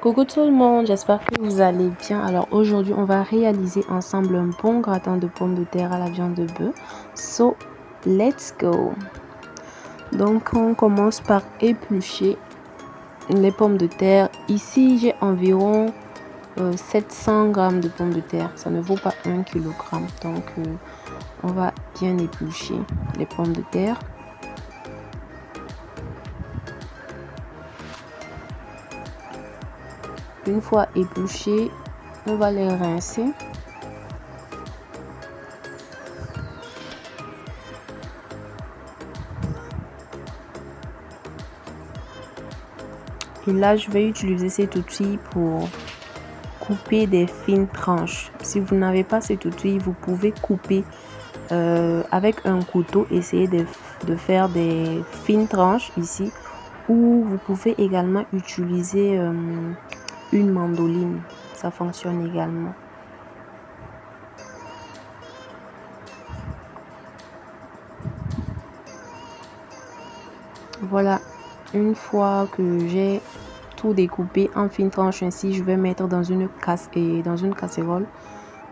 Coucou tout le monde, j'espère que vous allez bien. Alors aujourd'hui, on va réaliser ensemble un bon gratin de pommes de terre à la viande de bœuf. So, let's go. Donc on commence par éplucher les pommes de terre. Ici, j'ai environ 700 grammes de pommes de terre. Ça ne vaut pas 1 kg. Donc on va bien éplucher les pommes de terre. Une fois épluchées, on va les rincer. Et là, je vais utiliser cet outil pour couper des fines tranches. Si vous n'avez pas cet outil, vous pouvez couper avec un couteau. Essayez de faire des fines tranches ici. Ou vous pouvez également utiliser une mandoline. Ça fonctionne également. Voilà, une fois que j'ai tout découpé en fines tranches ainsi, je vais mettre dans une casserole,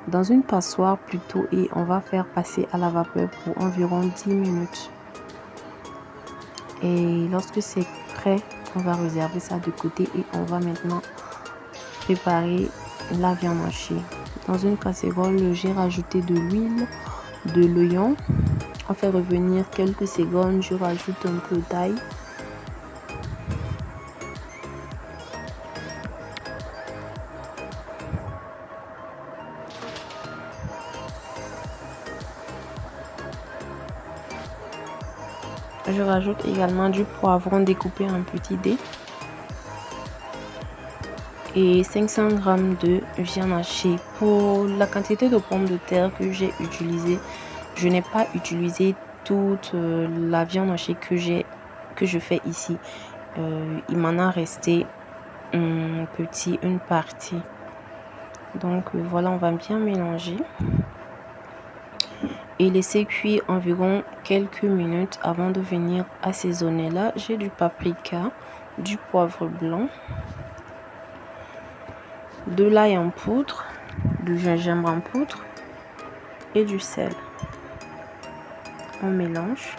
dans une passoire plutôt, et on va faire passer à la vapeur pour environ 10 minutes. Et lorsque c'est prêt, on va réserver ça de côté et on va maintenant préparer la viande hachée. Dans une casserole, j'ai rajouté de l'huile, de l'oignon. On fait revenir quelques secondes, je rajoute un peu d'ail. Je rajoute également du poivron découpé en petits dés et 500 g de viande hachée. Pour la quantité de pommes de terre que j'ai utilisée, je n'ai pas utilisé toute la viande hachée que je fais ici. Il m'en a resté une partie. Donc voilà, on va bien mélanger et laisser cuire environ quelques minutes avant de venir assaisonner. Là, j'ai du paprika, du poivre blanc, de l'ail en poudre, du gingembre en poudre et du sel. On mélange.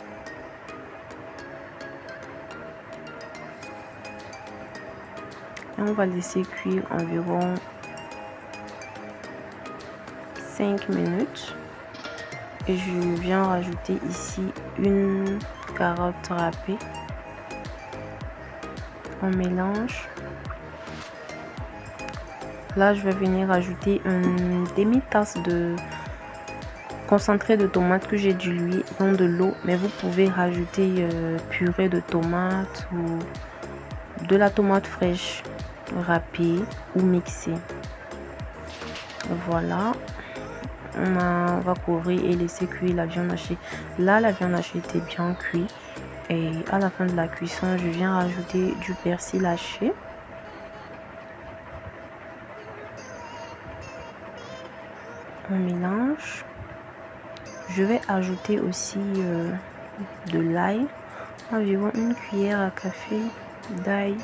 Et on va laisser cuire environ 5 minutes. Et je viens rajouter ici une carotte râpée. On mélange. Là, je vais venir rajouter une demi-tasse de concentré de tomate que j'ai dilué dans de l'eau, mais vous pouvez rajouter purée de tomate ou de la tomate fraîche râpée ou mixée. Voilà, on va couvrir et laisser cuire la viande hachée. Là, la viande hachée était bien cuite et à la fin de la cuisson, je viens rajouter du persil haché. On mélange. Je vais ajouter aussi de l'ail, environ une cuillère à café d'ail.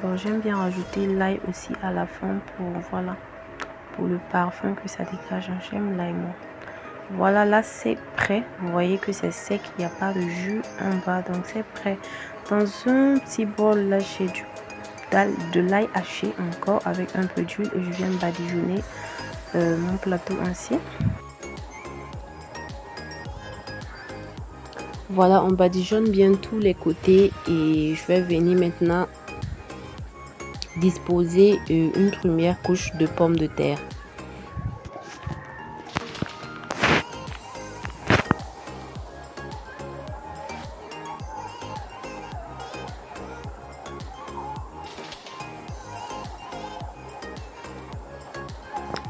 Bon, j'aime bien rajouter l'ail aussi à la fin pour le parfum que ça dégage. J'aime l'ail moi. Voilà, là c'est prêt. Vous voyez que c'est sec, il n'y a pas de jus en bas, donc c'est prêt. Dans un petit bol, là j'ai de l'ail haché encore avec un peu d'huile et je viens badigeonner mon plateau ainsi. Voilà, on badigeonne bien tous les côtés et je vais venir maintenant disposer une première couche de pommes de terre.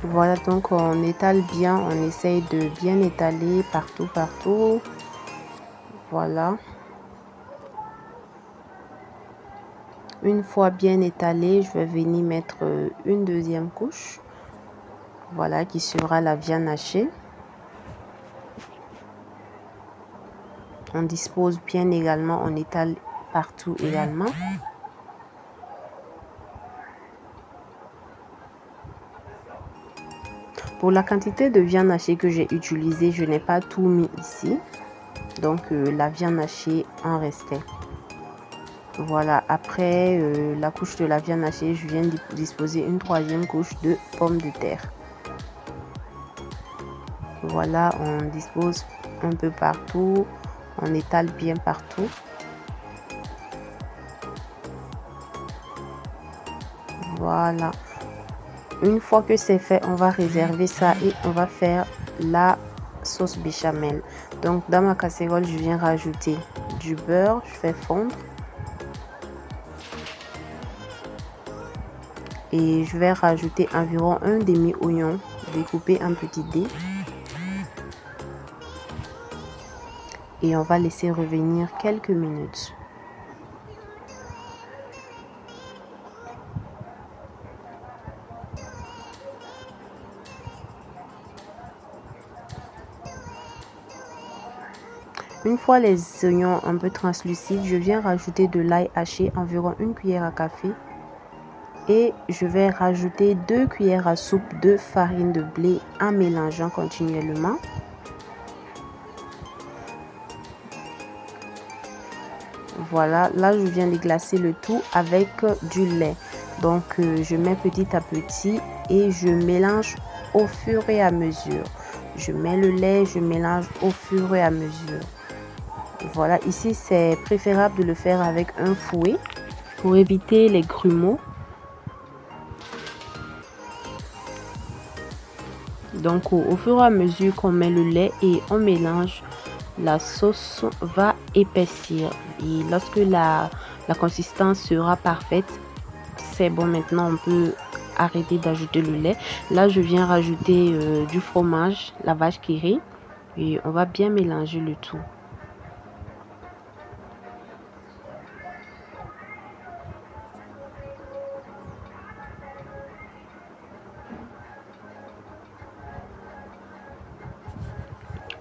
Voilà, donc on étale bien, on essaye de bien étaler partout. Voilà. Une fois bien étalé, je vais venir mettre une deuxième couche. Voilà, qui sera la viande hachée. On dispose bien également, on étale partout également. Pour la quantité de viande hachée que j'ai utilisée, je n'ai pas tout mis ici. Donc la viande hachée en restait. Voilà, après la couche de la viande hachée, je viens de disposer une troisième couche de pommes de terre. Voilà, on dispose un peu partout, on étale bien partout. Voilà. Une fois que c'est fait, on va réserver ça et on va faire la sauce béchamel. Donc dans ma casserole, je viens rajouter du beurre, je fais fondre. Et je vais rajouter environ un demi-oignon découpé en petits dés. Et on va laisser revenir quelques minutes. Une fois les oignons un peu translucides, je viens rajouter de l'ail haché, environ une cuillère à café. Et je vais rajouter 2 cuillères à soupe de farine de blé en mélangeant continuellement. Voilà, là je viens de glacer le tout avec du lait. Donc je mets petit à petit et je mélange au fur et à mesure. Je mets le lait, je mélange au fur et à mesure. Voilà, ici c'est préférable de le faire avec un fouet pour éviter les grumeaux. Donc au fur et à mesure qu'on met le lait et on mélange, la sauce va épaissir. Et lorsque la consistance sera parfaite, c'est bon, maintenant on peut arrêter d'ajouter le lait. Là je viens rajouter du fromage, la vache qui rit, et on va bien mélanger le tout.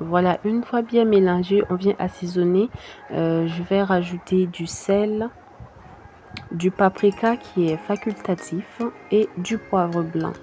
Voilà, une fois bien mélangé, on vient assaisonner. Je vais rajouter du sel, du paprika qui est facultatif et du poivre blanc.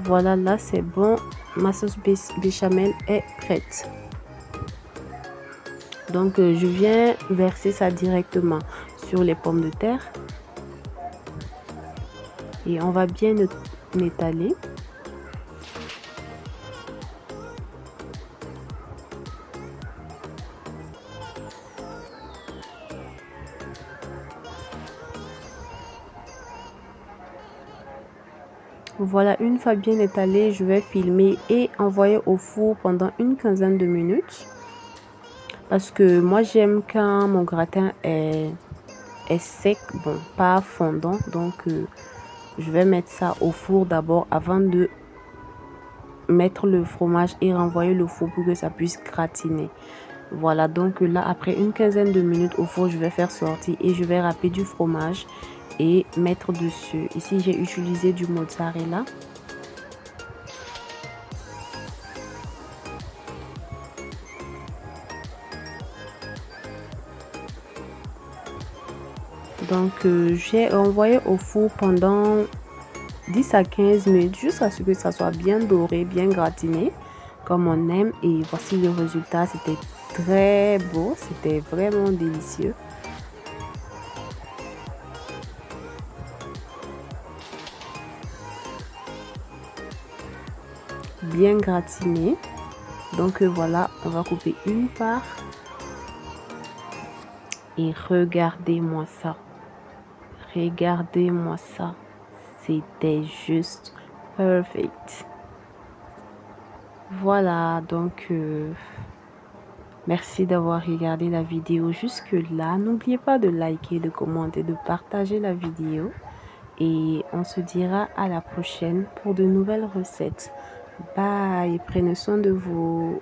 Voilà, là c'est bon, ma sauce béchamel est prête. Donc je viens verser ça directement sur les pommes de terre et on va bien étaler. Voilà, une fois bien étalé, je vais filmer et envoyer au four pendant une quinzaine de minutes. Parce que moi j'aime quand mon gratin est sec, bon, pas fondant. Donc je vais mettre ça au four d'abord avant de mettre le fromage et renvoyer le four pour que ça puisse gratiner. Voilà, donc là après une quinzaine de minutes au four, je vais faire sortir et je vais râper du fromage et mettre dessus. Ici j'ai utilisé du mozzarella. Donc j'ai envoyé au four pendant 10 à 15 minutes jusqu'à ce que ça soit bien doré, bien gratiné comme on aime. Et voici le résultat, c'était très beau, c'était vraiment délicieux. Bien gratiné. Donc voilà, on va couper une part. Et regardez-moi ça. Regardez-moi ça. C'était juste perfect. Voilà, donc merci d'avoir regardé la vidéo jusque là. N'oubliez pas de liker, de commenter, de partager la vidéo. Et on se dira à la prochaine pour de nouvelles recettes. Bye, prenez soin de vous.